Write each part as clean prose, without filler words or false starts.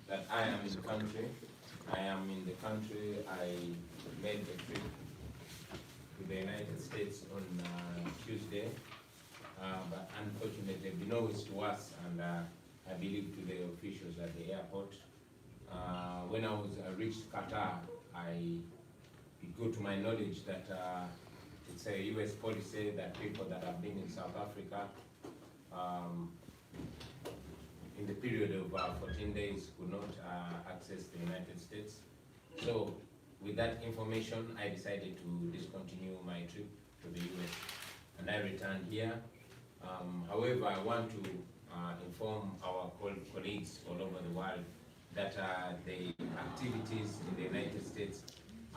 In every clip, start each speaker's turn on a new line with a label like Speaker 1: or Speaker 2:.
Speaker 1: that I am in the country. I am in the country. I made the trip to the United States on Tuesday, but unfortunately, unbeknownst to us and I believe to the officials at the airport, when I reached Qatar, it got to my knowledge that it's a U.S. policy that people that have been in South Africa in the period of 14 days could not access the United States. So with that information, I decided to discontinue my trip to the US and I returned here. However, I want to inform our colleagues all over the world that the activities in the United States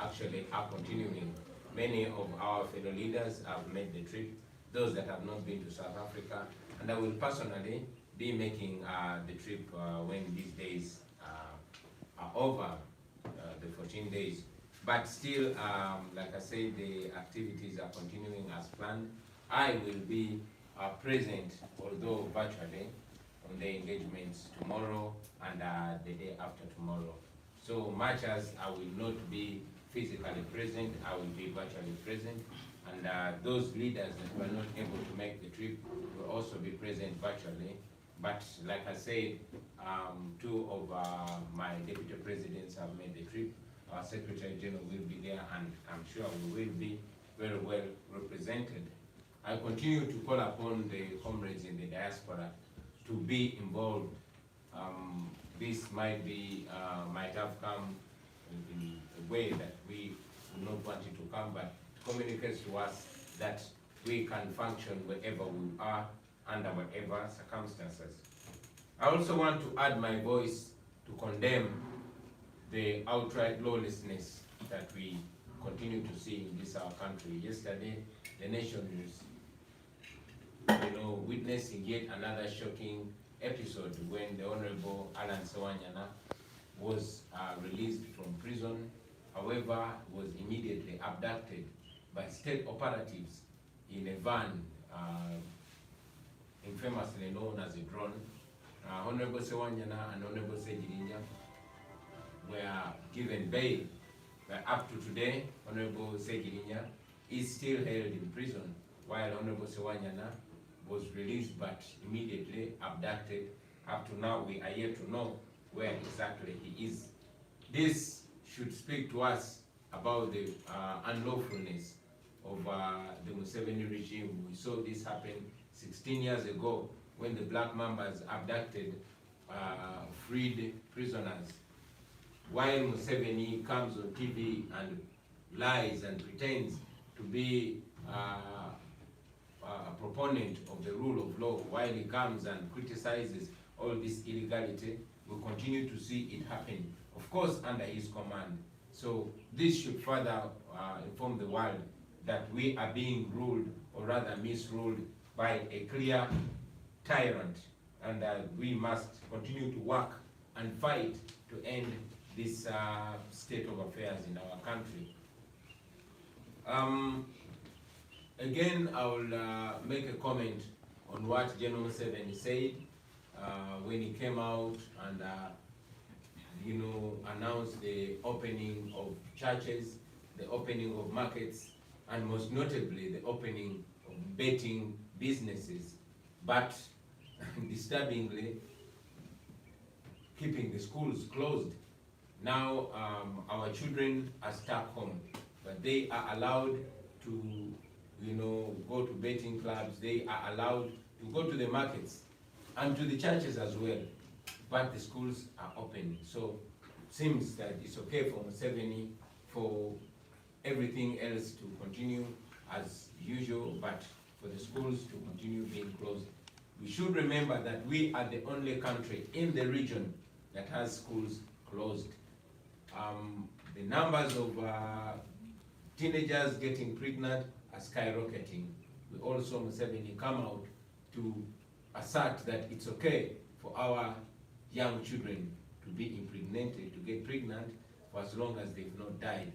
Speaker 1: actually are continuing. Many of our fellow leaders have made the trip, those that have not been to South Africa, and I will personally be making the trip when these days are over, the 14 days. But still, like I said, the activities are continuing as planned. I will be present, although virtually, on the engagements tomorrow and the day after tomorrow. So much as I will not be physically present, I will be virtually present. And those leaders that were not able to make the trip will also be present virtually. But like I said, two of my deputy presidents have made the trip. Our Secretary General will be there, and I'm sure we will be very well represented. I continue to call upon the comrades in the diaspora to be involved. This might have come in a way that we would not want it to come, but it communicates to us that we can function wherever we are, under whatever circumstances. I also want to add my voice to condemn the outright lawlessness that we continue to see in this our country. Yesterday, the nation is, witnessing yet another shocking episode when the Honorable Alan Sawanyana was released from prison. However, was immediately abducted by state operatives in a van, infamously known as a drone. Honorable Sawanyana and Honorable Segirinya were given bail, but up to today, Honorable Segirinya is still held in prison, while Honorable Sawanyana was released but immediately abducted. Up to now, we are yet to know where exactly he is. This should speak to us about the unlawfulness of the Museveni regime. We saw this happen 16 years ago when the Black Mambas abducted freed prisoners. While Museveni comes on TV and lies and pretends to be a proponent of the rule of law, while he comes and criticizes all this illegality, we continue to see it happen, of course under his command. So this should further inform the world that we are being ruled, or rather misruled, by a clear tyrant, and we must continue to work and fight to end this state of affairs in our country. Again, I will make a comment on what General Museveni said when he came out and announced the opening of churches, the opening of markets, and most notably the opening of betting businesses, but disturbingly keeping the schools closed. Now our children are stuck home, but they are allowed to go to betting clubs, they are allowed to go to the markets and to the churches as well, but the schools are open. So it seems that it's okay for Museveni for everything else to continue as usual, but for the schools to continue being closed. We should remember that we are the only country in the region that has schools closed. The numbers of teenagers getting pregnant are skyrocketing. We also Museveni come out to assert that it's okay for our young children to be impregnated, to get pregnant for as long as they've not died,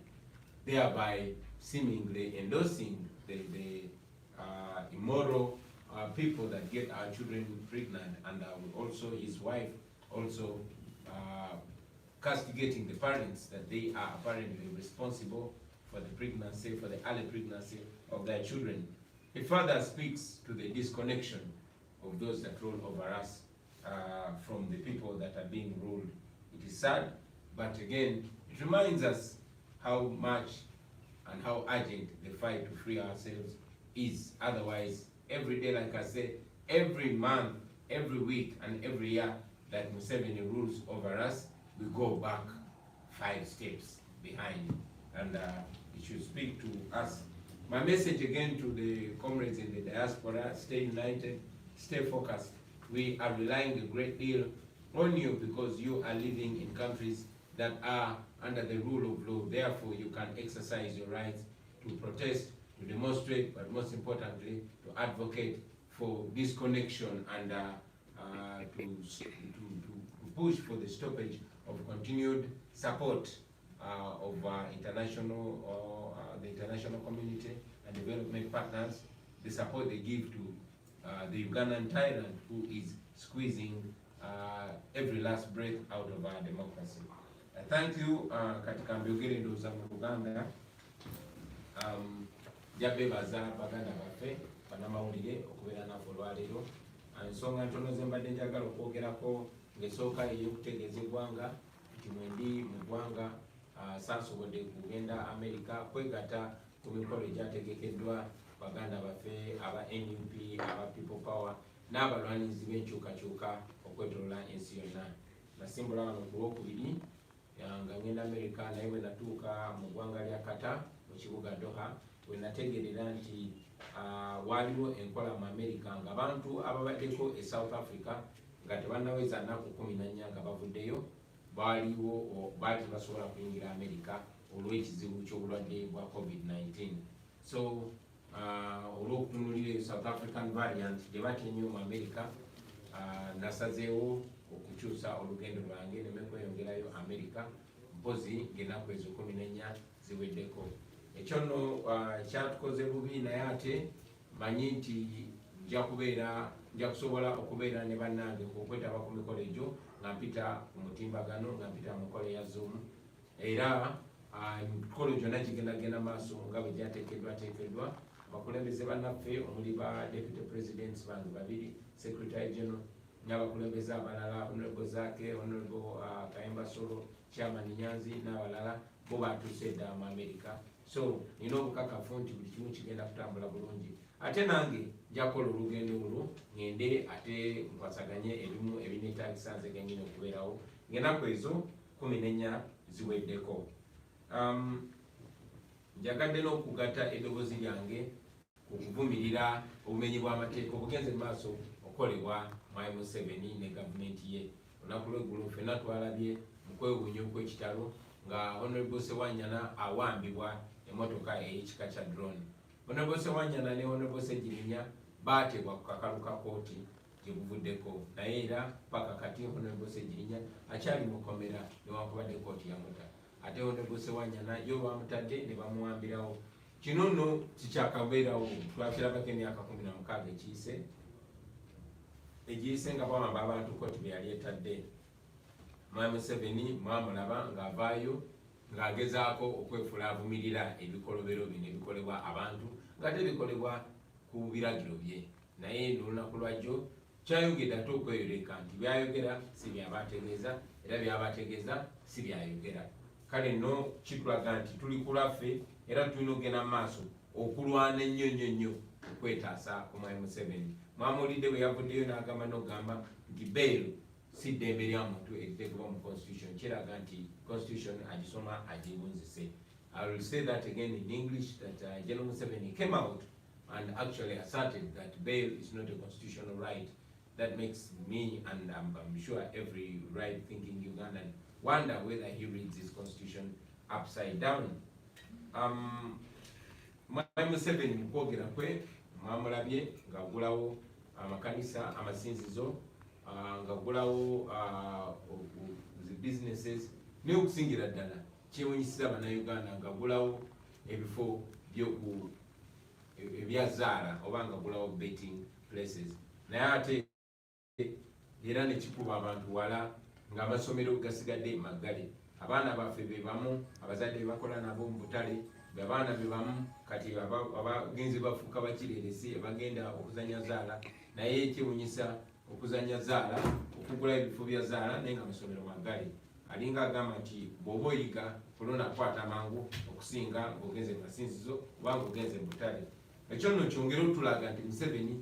Speaker 1: thereby seemingly endorsing the immoral people that get our children pregnant, and also his wife also castigating the parents that they are apparently responsible for the pregnancy, for the early pregnancy of their children. It further speaks to the disconnection of those that rule over us from the people that are being ruled. It is sad, but again, it reminds us how much and how urgent the fight to free ourselves is. Otherwise, every day, like I said, every month, every week, and every year that Museveni rules over us, we go back 5 steps behind. And it should speak to us. My message again to the comrades in the diaspora: stay united, stay focused. We are relying a great deal on you because you are living in countries that are under the rule of law. Therefore, you can exercise your rights to protest, to demonstrate, but most importantly, to advocate for disconnection and to push for the stoppage of continued support of international the international community and development partners, the support they give to the Ugandan tyrant who is squeezing every last breath out of our democracy. Thank you. Katika mbyogere ndoza mu Uganda jabebaza baganda baffe banamawulire okubeera naffe olwaleero. Ensonga ntono ze mbadde njagala okwogerako ng'esooka ey'okutegeeza eggwanga nti mwendi mu ggwanga saasobodde kugenda Amerika kwegatta ku mikolo egyategekeddwa baganda baffe aba NUP, aba People Power n'abalwanizi b'enkyukakyuka okwetolola ensi yonna. Nasimbula wano ku Lwokubiri nga ngenda Amerika, naye bwe natuuka mu ggwanga lya Qatar mu kibuga Doha, bwe nategerera nti waliwo enkola mu Amerika ng'abantu ababaddeko e South Africa nga tebannaweza nnaku 14 nga bavuddeyo baali basobola kuyingira Amerika olw'ekizibu ky'obulwadde bwa COVID-19. So olw'okutunulira South African variant gye batya ennyo mu Amerika, nasazeewo okukyusa olugendo lwange neme kweyongerayo Amerika mpozi ng'ennaku ezo 14 ziweddeko. Ekyo nno kyatukoze bubi, naye ate manyi nti nja kusobola okubeera ne bannange okwetaba ku mikolo egyo nga mpita ku mutimbagano, nga mpita mu mikolo ya Zoom, era emikolo gyonna gigendagenda maaso nga bwe gyateekeddwa. Abakulembeze bannaffe omuli ba Deputy Presidents bange 2, Secretary General n'abakulembeze abalala, Honorable Zake, Honorable Kayemba Solo, Chairman Nyanzi n'abalala bo batuuse dda mu Amerika. So nina obukakafu nti buli kimu kigenda kutambula bulungi. Ate nange njakola olugendo olwo ngende ate nkwasaganye ebimu ebineetaagisa nze gennyini okubeerawo ng'ennaku ezo 14 ziweddeko. Njagadde n'okugatta eddoboozi lyange ku kuvumirira obumenyi bw'amateeka obugenze mu maaso okukolebwa Mwai Museveni ne gavumenti ye. Olunaku lw'eggulo ffenna twalabye mu kwewuunya okw'ekitalo nga Honorable Sewanyana awambibwa emmotoka ey'ekika kya drone. Honorable Sewanyana ne Honorable Segirinya baatebwa ku kakalu ka kooti gye buvuddeko, naye era paka kati Honorable Segirinya akyali mu kkomera newankubadde kooti yamuta. Ate Honorable Sewanyana yo bamutadde ne bamuwambirawo. Kino nno kikyakabeerawo, twakirabako emyaka 16 egiyise nga bawamba abantu kooti be yali etadde. Mwai Museveni mwamulaba ng'avaayo ng'agezaako okwefuula avumirira ebikolobero bino ebikolebwa abantu nga tebikolebwa ku biragiro bye, naye n'olunaku lwajjo kyayongedde ate okweyoleka nti byayogera si byabategeeza era byabategeeza si byayogera. Kale nno kitulaga nti tuli kulaffe era tulina okugenda mu maaso okulwana ennyo okwetaasa ku Mwai Museveni. Mwamulidde bwe yavuddeyo n'agamba n'ogamba nti bail si ddembe lya muntu eriteekebwa mu constitution, kiraga nti constitution agisoma agiwunzise. I will say that again in English, that General Museveni came out and actually asserted that bail is not a constitutional right. That makes me, and I'm sure every right-thinking Ugandan, wonder whether he reads his constitution upside down. Mwai Museveni mu kwogera kwe mwamulabye ng'agulawo amakanisa, amasinzizo, ng'agulawo businesses, n'okusingira ddala kyewunyisiza bannayuganda ng'agulawo ebifo ebyazaala oba ng'agulawo betting places. Naye ate era ne kikuba abantu wala ng'amasomero gasigadde maggale. Abaana baffe be bamu, abazadde bakola nabo mu butale, abaana be bamu kati abagenzi bafuuka bakireresi bagenda okuzanya zaala, naye ekiwunyisa okuzanya zaala, okugula ebifo bya zaala naye ng'amasomero maggale. Alinga agamba nti bw'oba oyiga kulona kwata mangu okusinga ng'ogenze mu masinzizo oba ng'ogenze mu butale. Ekyo nno kyongera otulaga nti Museveni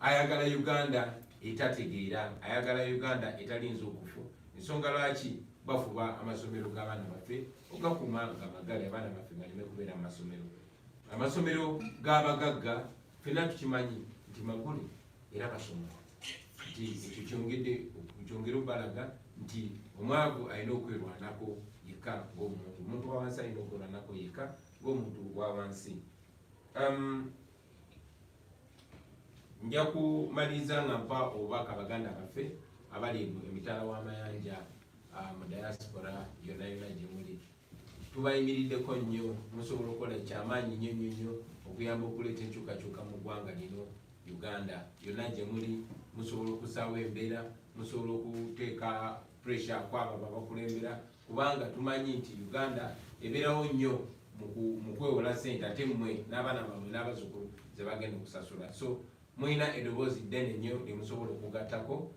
Speaker 1: ayagala Uganda etategeera, ayagala Uganda etalinza okufu. Ensonga lwaki bafuba amasomero g'abaana baffe ogakuuma nga maggale, abaana baffe baleme kubeera mu masomero. Amasomero g'abagagga ffenna tukimanyi nti magule era basoma, nti ekyo kyongera obalaga nti omwavu alina okwerwanako yekka ng'omuntu, omuntu wa wansi alina okwerwanako yekka ng'omuntu wa wansi. Nja kumaliriza nga mpa obubaka baganda baffe abali emitala w'amayanja mu diaspora yonna gye muli. Tubayimiriddeko nnyo, musobola okukola ekyamaanyi nnyo okuyamba okuleeta enkyukakyuka mu ggwanga lino Uganda yonna gye muli. Musobola okusaawo embeera, musobola okuteeka pressure kwabo abakulembera, kubanga tumanyi nti Uganda ebeerawo nnyo mu kwewola ssente ate mmwe n'abaana bammwe n'abazzukulu ze bagenda okusasula. So mulina eddoboozi ddene nnyo lye musobola okugattako.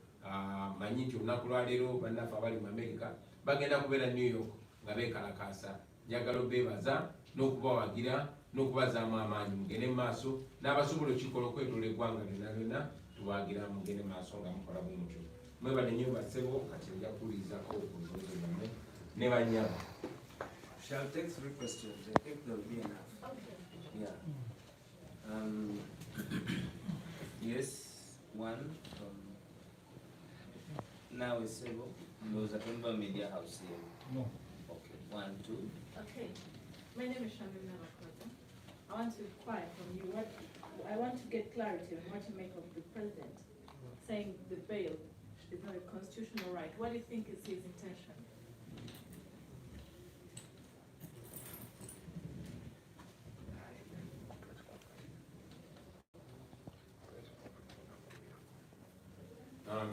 Speaker 1: Manyi nti olunaku lwaleero bannaffe abali mu America bagenda kubeera New York nga beekalakaasa. Njagala obeebaza n'okubawagira n'okubazaamu amaanyi mugende mu maaso, n'abasobola okikola okwetoola eggwanga lyonna tubawagira mugende mu maaso nga mukola bwe mutyo. Mwebale nnyo bassebo, kati nja kuwulirizako obulowozi bwammwe ne bannyabo.
Speaker 2: Shall take 3 questions. I think there will be enough. Okay. Yeah. Yes, one from now is Sebo. There was a Pemba Media House here.
Speaker 3: No.
Speaker 2: Okay, 1, 2.
Speaker 4: Okay. My name is Shamima Makota. I want to inquire from you I want to get clarity on what you make of the president saying the bail is not a constitutional right. What do you think is his intention?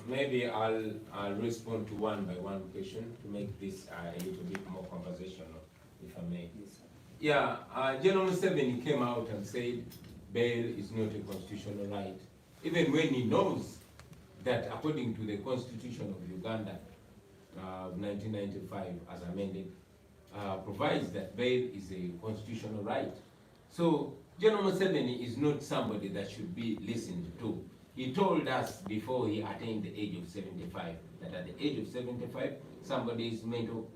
Speaker 1: Maybe I'll respond to one by one question to make this a little bit more conversational, if I may.
Speaker 2: Yes.
Speaker 1: Yeah, General Museveni came out and said bail is not a constitutional right, even when he knows that according to the Constitution of Uganda, 1995 as amended, provides that bail is a constitutional right. So General Museveni is not somebody that should be listened to. He told us before he attained the age of 75 that at the age of 75, somebody's mental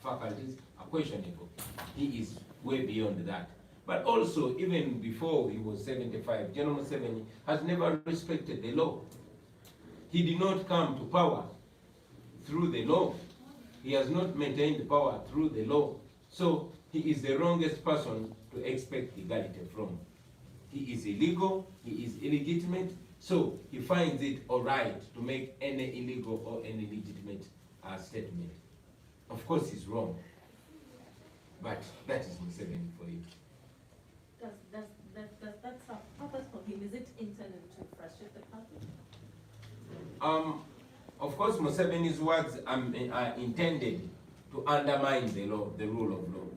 Speaker 1: faculties are questionable. He is way beyond that. But also, even before he was 75, General Museveni has never respected the law. He did not come to power through the law. He has not maintained power through the law. So he is the wrongest person to expect equality from. He is illegal, he is illegitimate, so he finds it all right to make any illegal or any legitimate statement. Of course he's wrong, but that is Museveni for you.
Speaker 4: Does that serve purpose for him? Is it intended to frustrate the party?
Speaker 1: Of course Museveni's words are intended to undermine the law, the rule of law.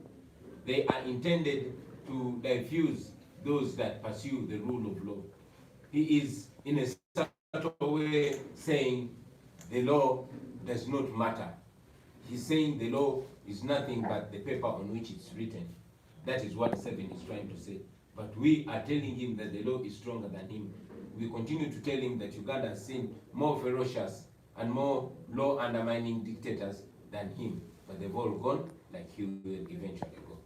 Speaker 1: They are intended to diffuse those that pursue the rule of law. He is in a subtle way saying the law does not matter. He's saying the law is nothing but the paper on which it's written. That is what Museveni is trying to say. But we are telling him that the law is stronger than him. We continue to tell him that Uganda has seen more ferocious and more law undermining dictators than him. But they've all gone like he will eventually go.